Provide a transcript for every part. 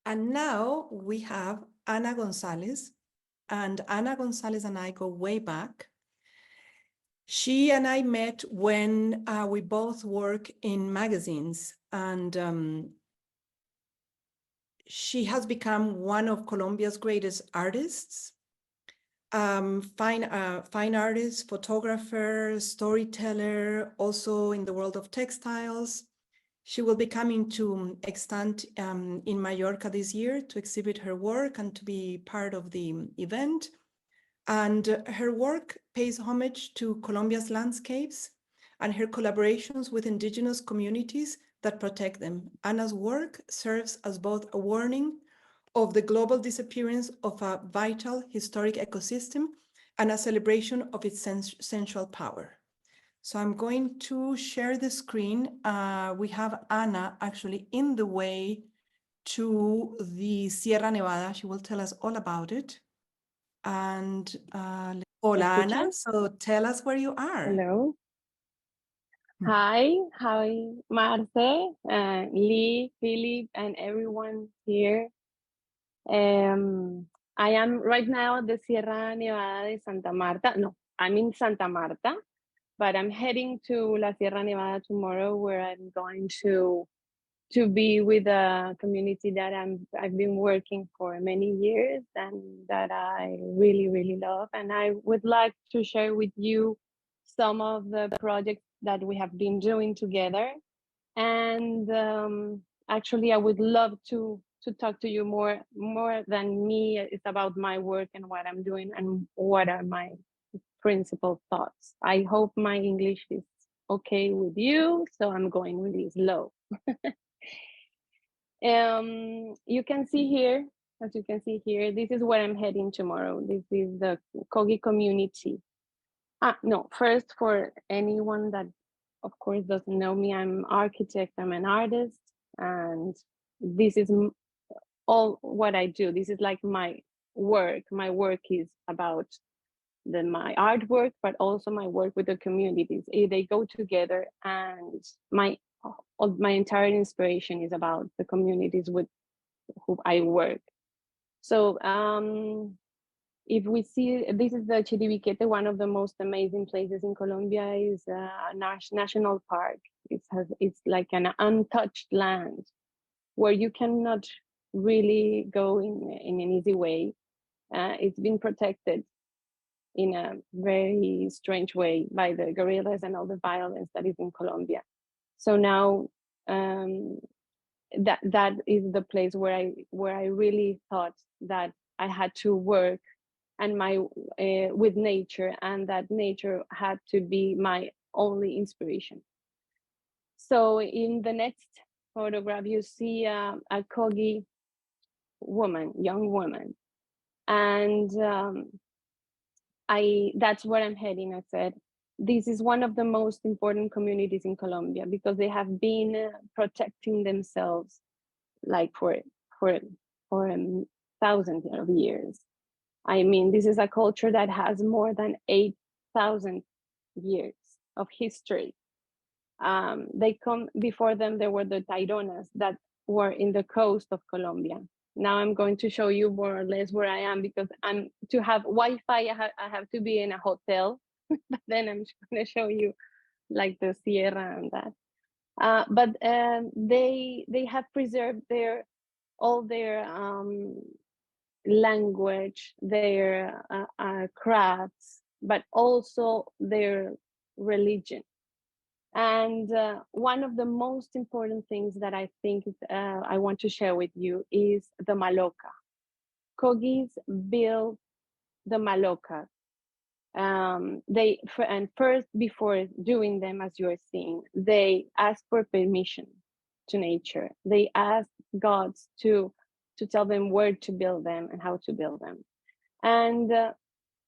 And now we have Ana González, and Ana González and I go way back. She and I met when we both work in magazines, and she has become one of Colombia's greatest artists, fine artist, photographer, storyteller, also in the world of textiles. She will be coming to Extant in Mallorca this year to exhibit her work and to be part of the event. And her work pays homage to Colombia's landscapes and her collaborations with indigenous communities that protect them. Anna's work serves as both a warning of the global disappearance of a vital historic ecosystem and a celebration of its sensual power. So I'm going to share the screen. We have Ana actually in the way to the Sierra Nevada. She will tell us all about it. And hola, Ana. So tell us where you are. Hello. Hi, Marce, Lee, Philip, and everyone here. I am right now at the Sierra Nevada de Santa Marta. No, I'm in Santa Marta, but I'm heading to La Sierra Nevada tomorrow, where I'm going to be with a community that I've been working for many years and that I really, really love. And I would like to share with you some of the projects that we have been doing together. And actually, I would love to talk to you more than me. It's about my work and what I'm doing and what are my principal thoughts. I hope my English is okay with you, so I'm going really slow. You can see here, as you can see here, this is where I'm heading tomorrow. This is the Kogi community. No, first, for anyone that of course doesn't know me, I'm an architect, I'm an artist, and this is all what I do. This is like my work. My work is about my artwork, but also my work with the communities. They go together, and my entire inspiration is about the communities with who I work. So if we see, this is the Chiribiquete, one of the most amazing places in Colombia, is a national park. It's like an untouched land where you cannot really go in an easy way. It's been protected in a very strange way by the guerrillas and all the violence that is in Colombia. So now that is the place where I really thought that I had to work and with nature, and that nature had to be my only inspiration. So in the next photograph, you see a Kogi woman, young woman, and that's where I'm heading. I said, this is one of the most important communities in Colombia because they have been protecting themselves like for thousands of years. I mean, this is a culture that has more than 8,000 years of history. They come before them. There were the Taironas that were in the coast of Colombia. Now I'm going to show you more or less where I am, because to have Wi-Fi, I have to be in a hotel. But then I'm going to show you like the Sierra and that. But they have preserved all their language, their crafts, but also their religion. And one of the most important things that I think I want to share with you is the maloca. Kogis built the maloca. First, before doing them, as you are seeing, they ask for permission to nature. They ask gods to tell them where to build them and how to build them. And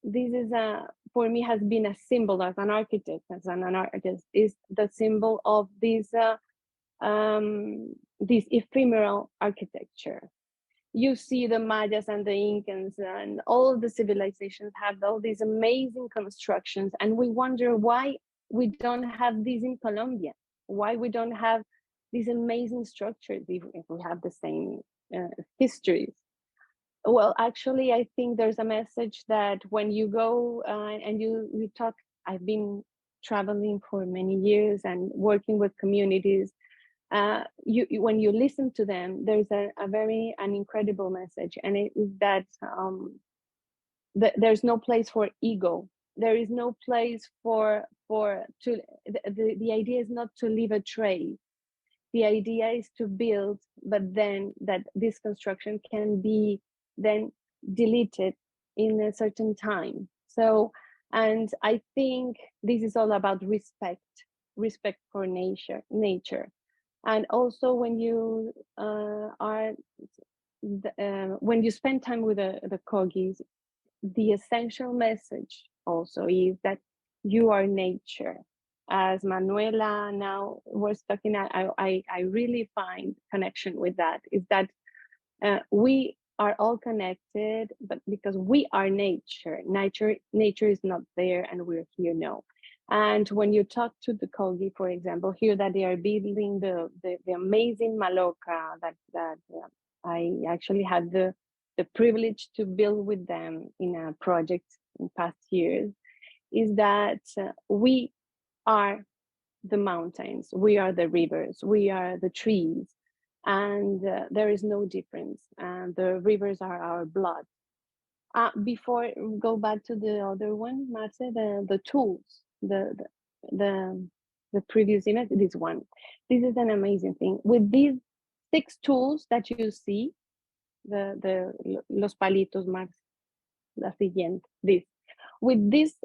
this is for me has been a symbol as an architect, as an artist, is the symbol of this ephemeral architecture. You see the Mayas and the Incans and all of the civilizations have all these amazing constructions, and we wonder why we don't have these in Colombia, why we don't have these amazing structures if we have the same histories. Well, actually, I think there's a message that when you go and you talk, I've been traveling for many years and working with communities. When you listen to them, there's an incredible message, and it is that there's no place for ego. There is no place the idea is not to leave a trace. The idea is to build, but then that this construction can be then deleted in a certain time. So, and I think this is all about respect for nature. And also when you when you spend time with the Kogis, the essential message also is that you are nature. As Manuela now was talking, I really find connection with that, is that we are all connected, but because we are nature. Nature is not there and we're here now. And when you talk to the Kogi, for example, here that they are building the amazing maloca that I actually had the privilege to build with them in a project in past years, is that we are the mountains, we are the rivers, we are the trees, and there is no difference. And the rivers are our blood. Before go back to the other one, Marce, the tools, the previous image, this one. This is an amazing thing. With these 6 tools that you see, los palitos, Max, la siguiente, this. With these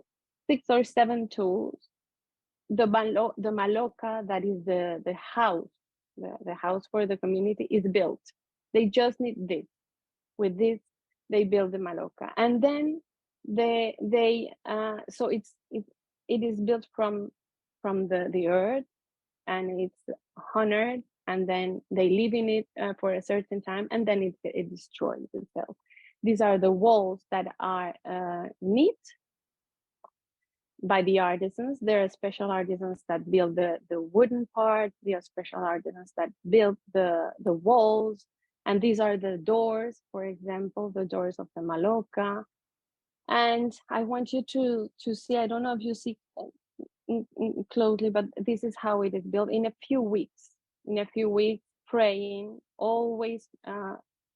6 or 7 tools, the maloca, that is the house, the house for the community, is built. They just need this. With this, they build the maloca, and then so it is built from the earth, and it's honored, and then they live in it for a certain time, and then it destroys itself. These are the walls that are knit by the artisans. There are special artisans that build the wooden part. There are special artisans that build the walls. And these are the doors, for example, the doors of the maloca. And I want you to see, I don't know if you see closely, but this is how it is built in a few weeks. In a few weeks, praying, always,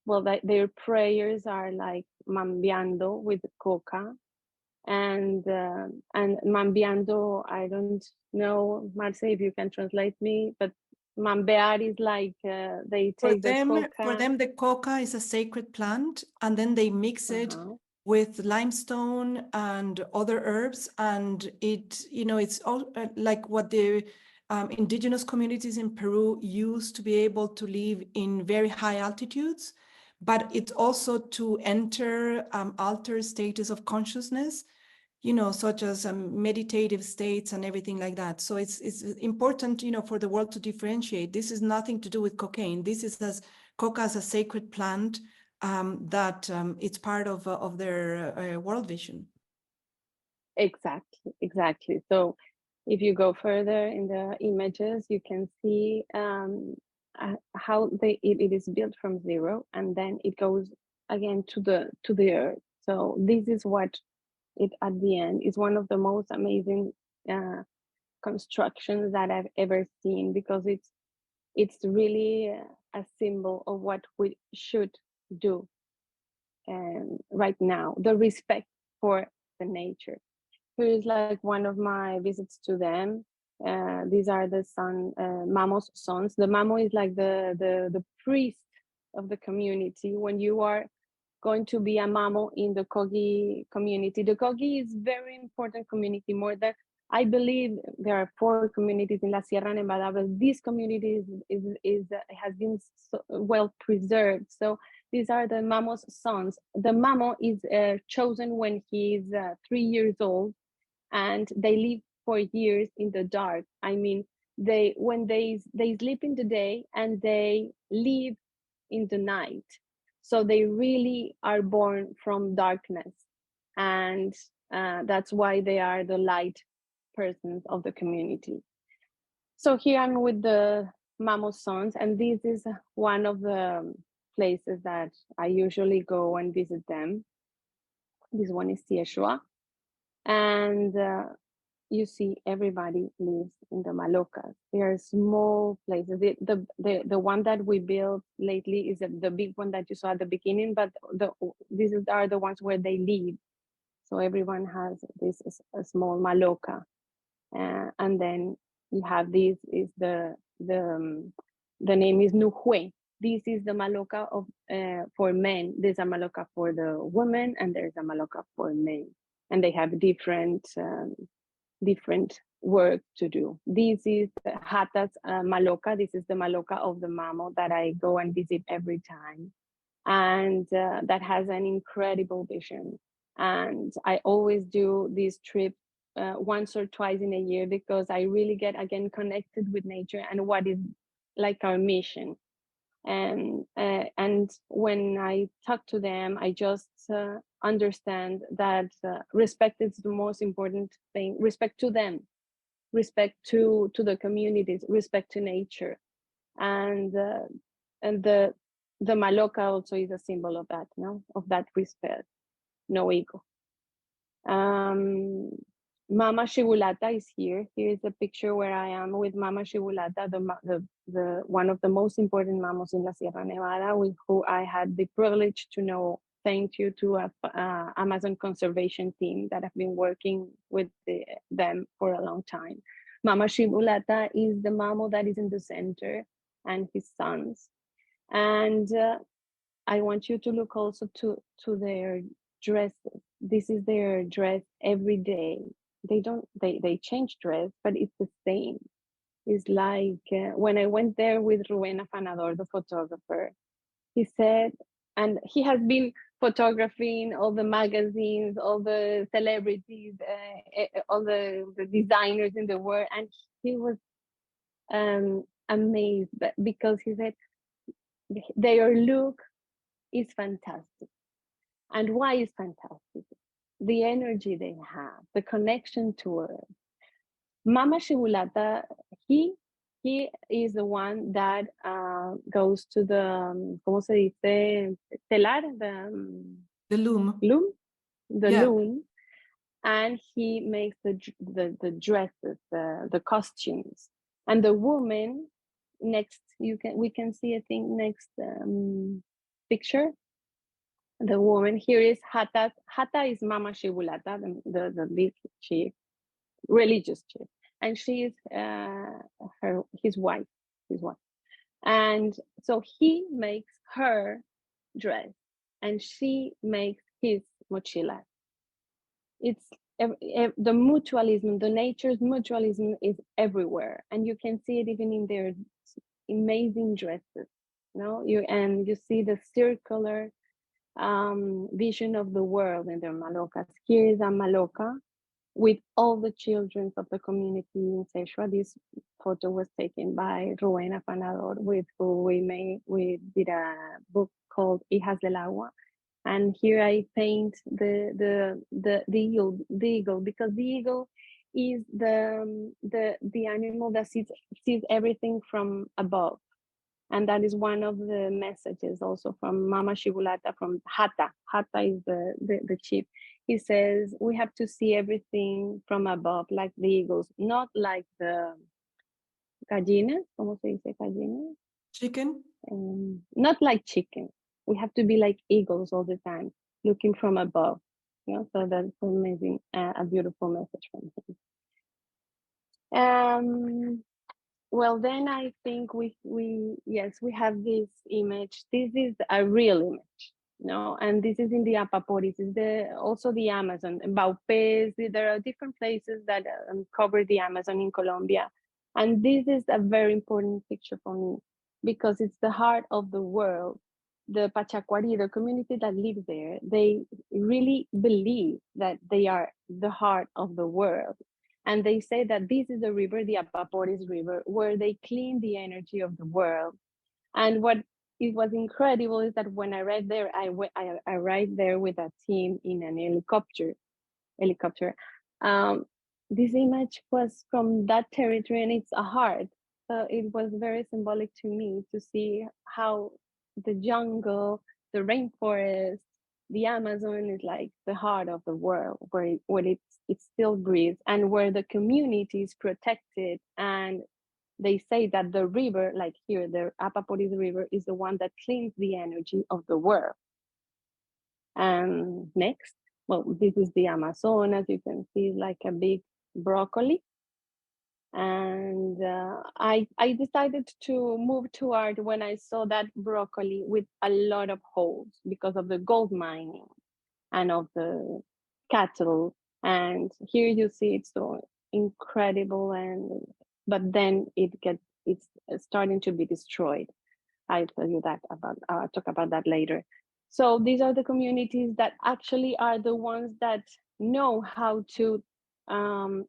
well, their prayers are like mambiando with coca. And mambiando, I don't know, Marce, if you can translate me, but mambear is like they take the coca. For them, the coca is a sacred plant, and then they mix it with limestone and other herbs, and it's all like what the indigenous communities in Peru used to be able to live in very high altitudes, but it's also to enter altered states of consciousness, such as meditative states and everything like that. So it's important, for the world to differentiate. This is nothing to do with cocaine. This is coca as a sacred plant that it's part of their world vision. Exactly. So if you go further in the images, you can see how it is built from zero, and then it goes again to the earth. So this is what it at the end is one of the most amazing constructions that I've ever seen, because it's really a symbol of what we should do right now, the respect for the nature. Here is like one of my visits to them. These are the Mamo's sons. The Mamo is like the priest of the community. When you are going to be a Mamo in the Kogi community, the Kogi is very important community. More than, I believe there are 4 communities in La Sierra Nevada, but this community has been so well preserved. So these are the Mamo's sons. The Mamo is chosen when he is 3 years old, and they live for years in the dark. I mean, they sleep in the day and they live in the night. So they really are born from darkness, and that's why they are the light persons of the community. So here I'm with the Mamo sons, and this is one of the places that I usually go and visit them. This one is Tieshua, and you see everybody lives in the Malocas. They are small places. The one that we built lately is the big one that you saw at the beginning, but these are the ones where they live. So everyone has this a small Maloca, and then you have this is the name is Nuhue. This is the Maloca of for men. There's a Maloca for the women, and there's a Maloca for men, and they have different work to do. This is the Hata's Maloca. This is the Maloca of the Mamo that I go and visit every time, and that has an incredible vision. And I always do this trip once or twice in a year, because I really get again connected with nature and what is like our mission. And when I talk to them, I just understand that respect is the most important thing. Respect to them, respect to the communities, respect to nature, and the Maloca also is a symbol of that, no, of that respect, no ego. Mama Shibulata is here. Here is a picture where I am with Mama Shibulata, the one of the most important mamos in La Sierra Nevada, with who I had the privilege to know. Thank you to Amazon conservation team that have been working with them for a long time. Mama Shibulata is the mamo that is in the center, and his sons. And I want you to look also to their dresses. This is their dress every day. They change dress, but it's the same. It's like when I went there with Rubén Afanador, the photographer, he said, and he has been photographing all the magazines, all the celebrities, all the designers in the world, and he was amazed because he said their look is fantastic. And why is fantastic? The energy they have, the connection to Earth. Mama Shibulata, he is the one that goes to the, ¿cómo se dice? Telar, The loom. Loom, the Yeah. loom, and he makes the dresses, the costumes, and the woman next. We can see I think next picture. The woman here is Hata. Hata is Mama Shibulata, the big chief, religious chief, and she is his wife. And so he makes her dress, and she makes his mochila. It's the mutualism, the nature's mutualism is everywhere, and you can see it even in their amazing dresses. You see the circular vision of the world in their malocas. Here is a maloca with all the children of the community in Sechua. This photo was taken by Rubén Afanador, with who we did a book called Hijas del Agua. And here I paint the eagle, because the eagle is the animal that sees everything from above. And that is one of the messages also from Mama Shibulata, from Hata. Hata is the chief. He says, we have to see everything from above, like the eagles, not like the gallinas. ¿Cómo se dice gallina? Chicken? Not like chicken. We have to be like eagles all the time, looking from above. So that's amazing, a beautiful message from him. Well, then I think we have this image. This is a real image, and this is in the Apaporis. Is also the Amazon, Baupés. There are different places that cover the Amazon in Colombia, and this is a very important picture for me because it's the heart of the world. The Pachacuari, the community that lives there, they really believe that they are the heart of the world. And they say that this is the river, the Apaporis River, where they clean the energy of the world. And what it was incredible is that when I arrived there, I arrived there with a team in an helicopter. This image was from that territory, and it's a heart. So it was very symbolic to me to see how the jungle, the rainforest, the Amazon is like the heart of the world, where it still breathes, and where the community is protected. And they say that the river, like here, the Apaporis River, is the one that cleans the energy of the world. And next, well, this is the Amazon, as you can see, like a big broccoli. And I decided to move to art when I saw that broccoli with a lot of holes because of the gold mining and of the cattle. And here you see it's so incredible, and but then it's starting to be destroyed. I'll tell you that about talk about that later. So these are the communities that actually are the ones that know how to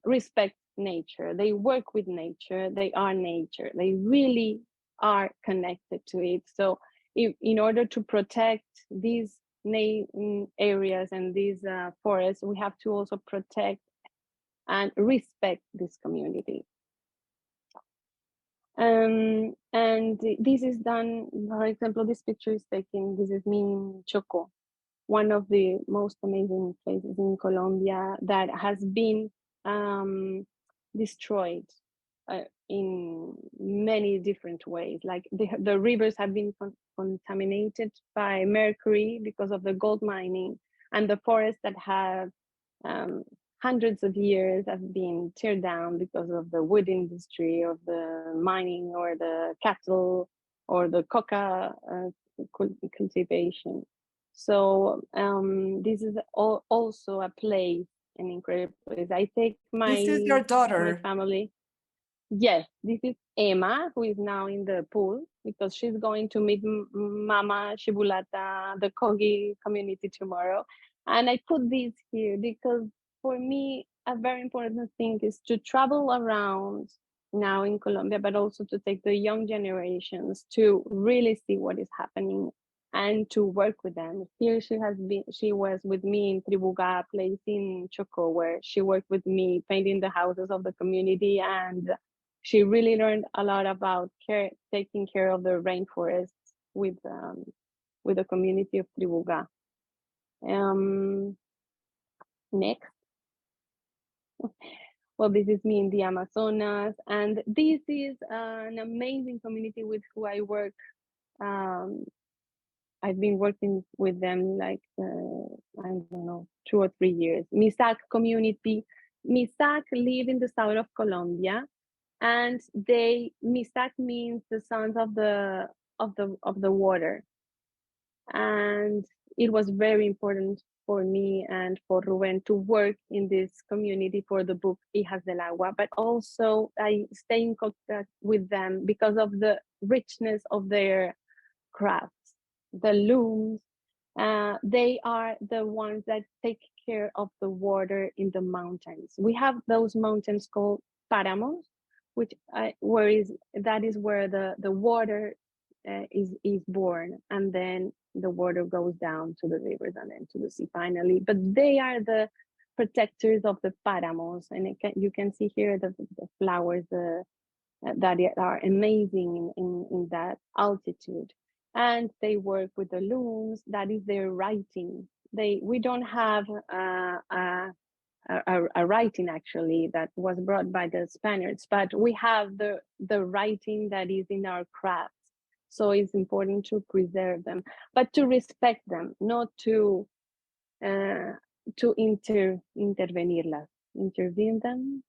respect nature. They work with nature. They are nature. They really are connected to it. So in order to protect these areas and these forests, we have to also protect and respect this community. And this is done, for example, this picture is taken, this is me in Choco, one of the most amazing places in Colombia that has been destroyed in many different ways. Like the rivers have been contaminated by mercury because of the gold mining, and the forests that have hundreds of years have been teared down because of the wood industry, of the mining, or the cattle, or the coca cultivation. So this is also a place, an incredible place. I take This is your my daughter. family. Yes, this is Emma, who is now in the pool because she's going to meet Mama Shibulata, the Kogi community tomorrow. And I put this here because for me, a very important thing is to travel around now in Colombia, but also to take the young generations to really see what is happening and to work with them. Here she was with me in Tribuga, place in Choco, where she worked with me painting the houses of the community, and she really learned a lot about taking care of the rainforests with the community of Tribuga. Next. Well, this is me in the Amazonas, and this is an amazing community with who I work. I've been working with them like, I don't know, 2 or 3 years. Misak community. Misak live in the south of Colombia, and Misak means the sons of the water. And it was very important for me and for Ruben to work in this community for the book Hijas del Agua, but also I stay in contact with them because of the richness of their crafts, the looms. They are the ones that take care of the water in the mountains. We have those mountains called páramos, which that is where the water is born, and then the water goes down to the rivers and then to the sea finally. But they are the protectors of the páramos, and you can see here the flowers that are amazing in that altitude. And they work with the looms. That is their writing. We don't have a writing actually that was brought by the Spaniards, but we have the writing that is in our crafts. So it's important to preserve them, but to respect them, not to intervene them.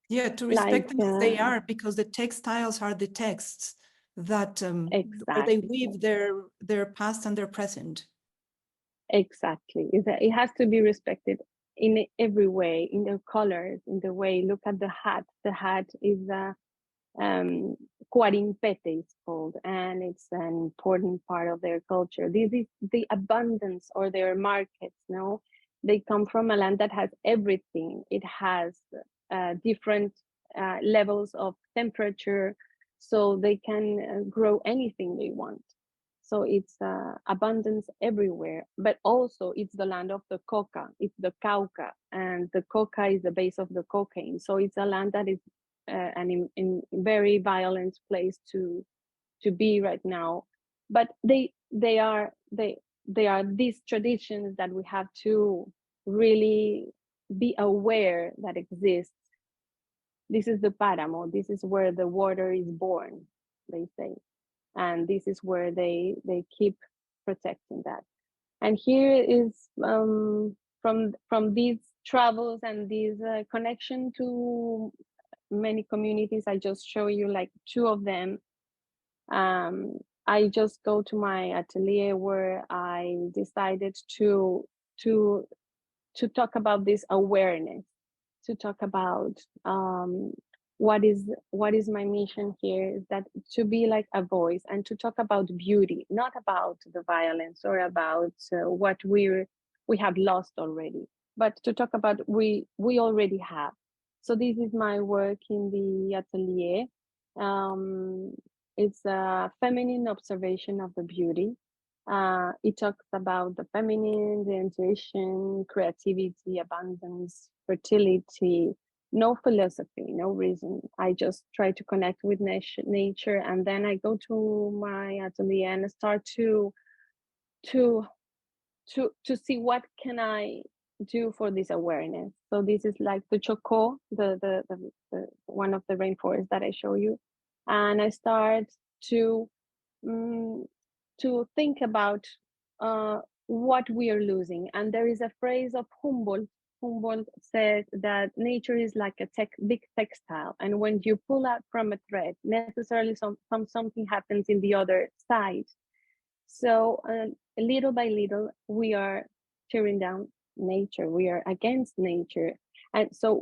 Yeah, to respect them as they are, because the textiles are the texts that where they weave their past and their present. Exactly. It has to be respected in every way, in their colors, in the way. Look at the hat. The hat is cuarimpete, it's called, and it's an important part of their culture. This is the abundance or their markets. No, they come from a land that has everything. It has different levels of temperature, so they can grow anything they want. So it's abundance everywhere, but also it's the land of the coca, it's the cauca, and the coca is the base of the cocaine. So it's a land that is an in very violent place to be right now. but they are these traditions that we have to really be aware that exist. This is the páramo. This is where the water is born, they say, and this is where they keep protecting that. And here is from these travels and this connection to many communities. I just show you like two of them. I just go to my atelier where I decided to talk about this awareness, to talk about what is my mission here, is that to be like a voice and to talk about beauty, not about the violence or about what we have lost already, but to talk about we already have. So this is my work in the atelier. It's a feminine observation of the beauty. It talks about the feminine, the intuition, creativity, abundance, fertility. No philosophy, no reason. I just try to connect with nature, and then I go to my atelier and start to see what can I do for this awareness. So this is like the Choco, the one of the rainforests that I show you, and I start to think about what we are losing. And there is a phrase of Humboldt. Humboldt said that nature is like a big textile, and when you pull out from a thread, necessarily something happens in the other side. So little by little, we are tearing down nature. We are against nature. And so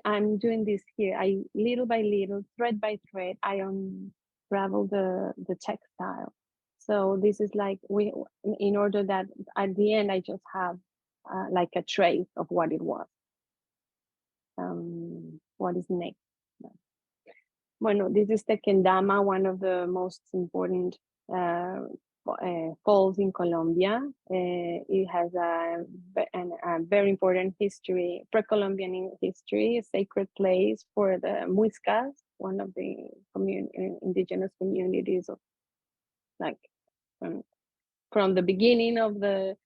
I'm doing this here. I little by little, thread by thread, I unravel the textile. So this is like in order that at the end I just have like a trace of what it was. What is next? Bueno, this is Tequendama, one of the most important falls in Colombia. It has a very important history, pre-Columbian history, a sacred place for the Muiscas, one of the indigenous communities of like from the beginning of this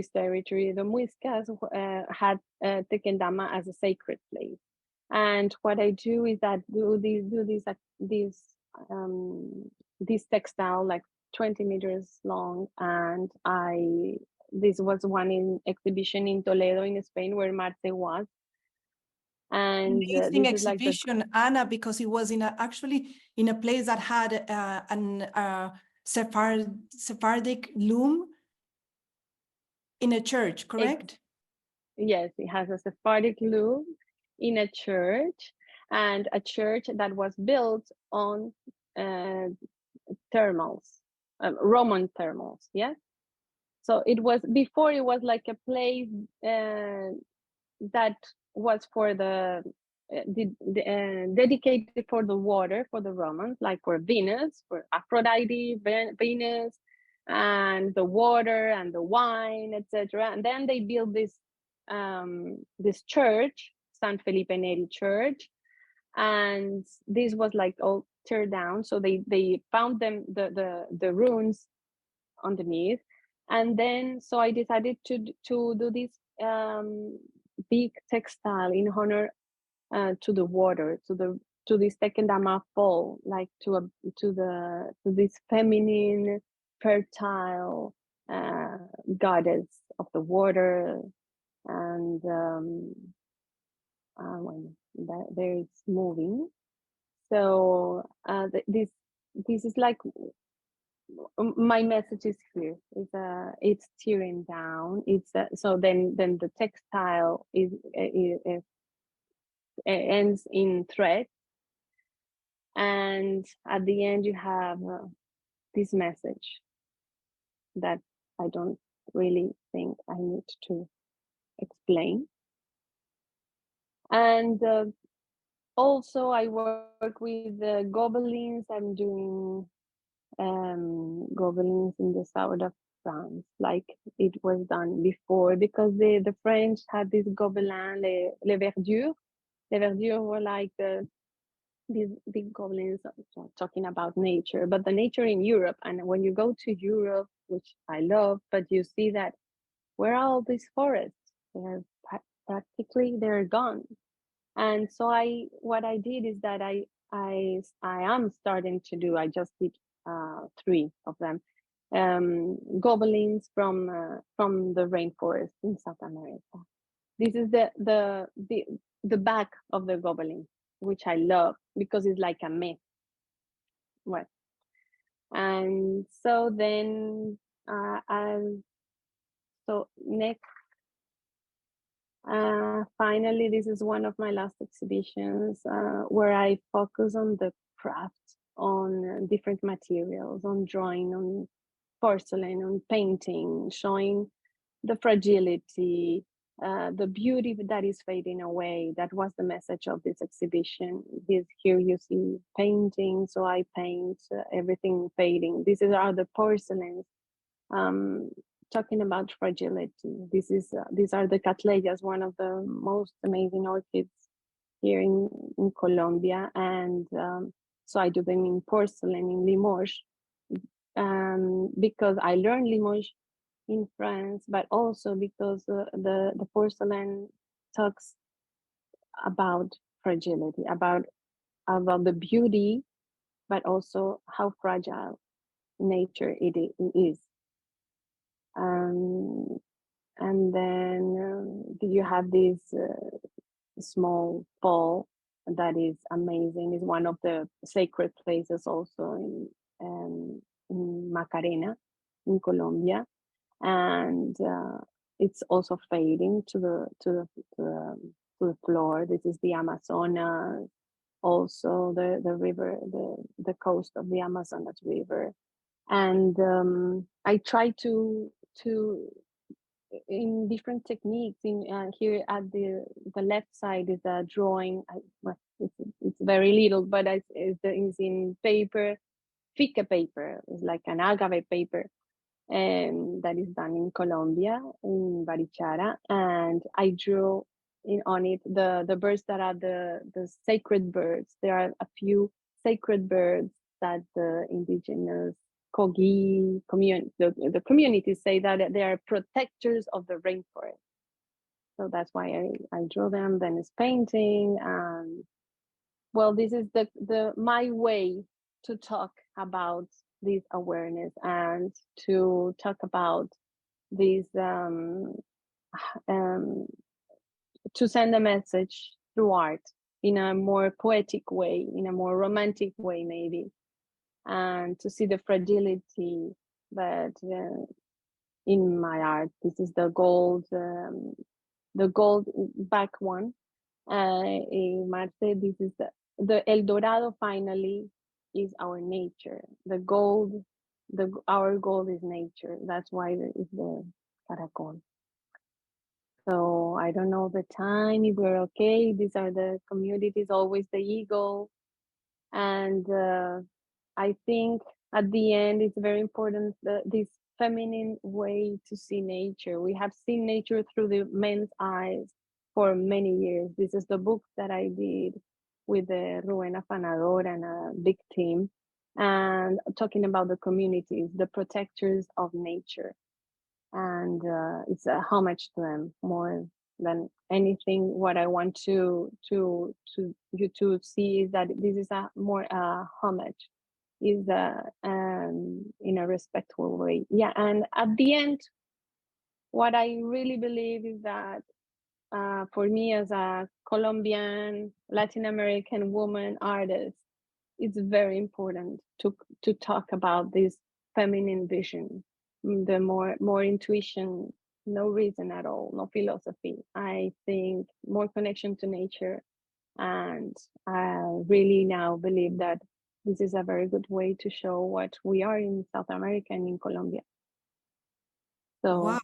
territory. The Muiscas had Tequendama as a sacred place. And what I do is that this textile like 20 meters long, and this was one in exhibition in Toledo in Spain where Marte was. And amazing this exhibition, is like Anna, because it was actually in a place that had an Sephardic loom in a church, correct? Yes, it has a Sephardic loom in a church, and a church that was built on thermals, Roman thermals. Yes, so it was before. It was like a place that was for dedicated for the water, for the Romans, like for Venus, for Aphrodite, Venus, and the water and the wine, etc. And then they built this church, San Felipe Neri Church, and this was like all tear down. So they found the ruins underneath, and then so I decided to do this big textile in honor to the water, to this Tequendama fall, like to this feminine, fertile goddess of the water. And when there is moving, so this is like my message is here. It's tearing down. So then the textile is ends in thread, and at the end you have this message that I don't really think I need to explain. And also I work with gobelins. I'm doing gobelins in the south of France, like it was done before, because the French had this gobelin, les verdures. Les verdures were like these big goblins talking about nature, but the nature in Europe. And when you go to Europe, which I love, but you see that where are all these forests? They're practically they're gone. And so what I did is that I am starting to do. I just did 3 of them, goblins from the rainforest in South America. This is the back of the goblin, which I love because it's like a myth. What? And so then, so next, finally, this is one of my last exhibitions where I focus on the craft, on different materials, on drawing, on porcelain, on painting, showing the fragility, the beauty that is fading away. That was the message of this exhibition. Here you see painting, so I paint everything fading. These are the porcelains, talking about fragility. These are the cattleyas, one of the most amazing orchids here in Colombia, and so I do them in porcelain in Limoges, because I learned Limoges in France, but also because the porcelain talks about fragility, about the beauty, but also how fragile nature it is. And then you have this small fall that is amazing. It's one of the sacred places also in Macarena in Colombia, and it's also fading to the floor. This is the Amazonas, also the river, the coast of the Amazonas River, and I try to in different techniques. In here at the left side is a drawing. It's very little, but it's in paper, fique paper. It's like an agave paper, that is done in Colombia, in Barichara, and I drew on it the birds that are the sacred birds. There are a few sacred birds that the indigenous Kogi community, the communities say that they are protectors of the rainforest. So that's why I draw them. Then it's painting, and well, this is my way to talk about this awareness and to talk about this to send a message through art in a more poetic way, in a more romantic way maybe, and to see the fragility. But in my art, this is the gold back one. In Marte, this is the El Dorado finally is our nature. The gold, our gold is nature. That's why it's the caracol. So I don't know the time, if we're okay. These are the communities, always the eagle. And I think at the end, it's very important this feminine way to see nature. We have seen nature through the men's eyes for many years. This is the book that I did with the Ruben Afanador and a big team, and talking about the communities, the protectors of nature. And it's a homage to them more than anything. What I want to you to see is that this is a more homage, is in a respectful way. Yeah, and at the end, what I really believe is that for me as a Colombian, Latin American woman artist, it's very important to talk about this feminine vision, the more intuition, no reason at all, no philosophy. I think more connection to nature, and I really now believe that this is a very good way to show what we are in South America and in Colombia. So Wow,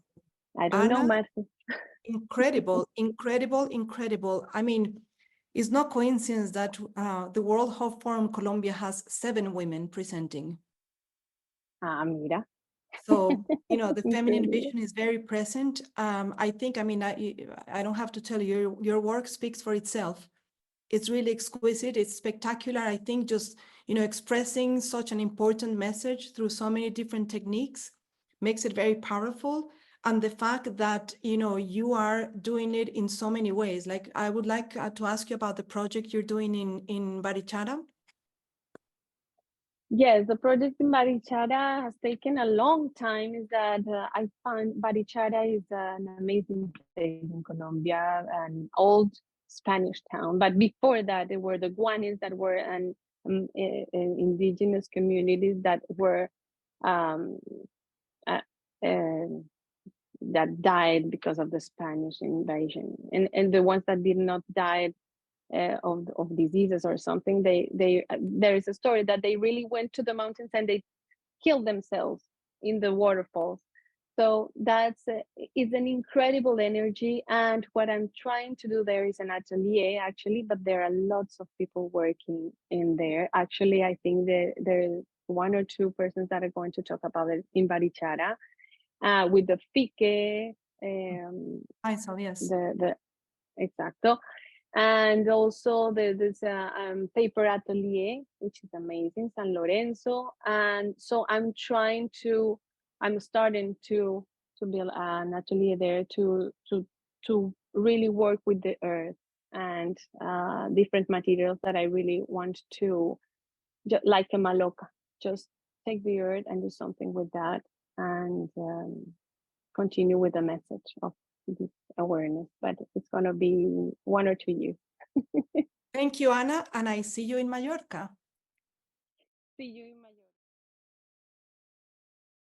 I don't know, Ana, Marta. incredible, incredible, incredible. I mean, it's no coincidence that the World Health Forum Colombia has 7 women presenting. Mira. So, you know, the feminine Incredible. vision is very present. I think, I mean, I don't have to tell you, your work speaks for itself. it's really exquisite. It's spectacular. I think just, expressing such an important message through so many different techniques makes it very powerful. And the fact that, you are doing it in so many ways. Like, I would like to ask you about the project you're doing in Barichara. Yes, the project in Barichara has taken a long time. Is that I found Barichara is an amazing place in Colombia, an old Spanish town. But before that, there were the Guanes that were an indigenous communities that were um, uh, that died because of the Spanish invasion, and the ones that did not die of diseases or something, there is a story that they really went to the mountains and they killed themselves in the waterfalls. So that's is an incredible energy. And what I'm trying to do there is an atelier actually, but there are lots of people working in there. Actually, I think that there's 1 or 2 persons that are going to talk about it in Barichara with the fique. I saw, yes. The exacto. And also there's a paper atelier, which is amazing, San Lorenzo. And so I'm starting to build an atelier there to really work with the earth and different materials that I really want to, like a maloca, just take the earth and do something with that, and continue with the message of this awareness. But it's going to be 1 or 2 years. Thank you, Ana, and I see you in Mallorca. See you in Mallorca.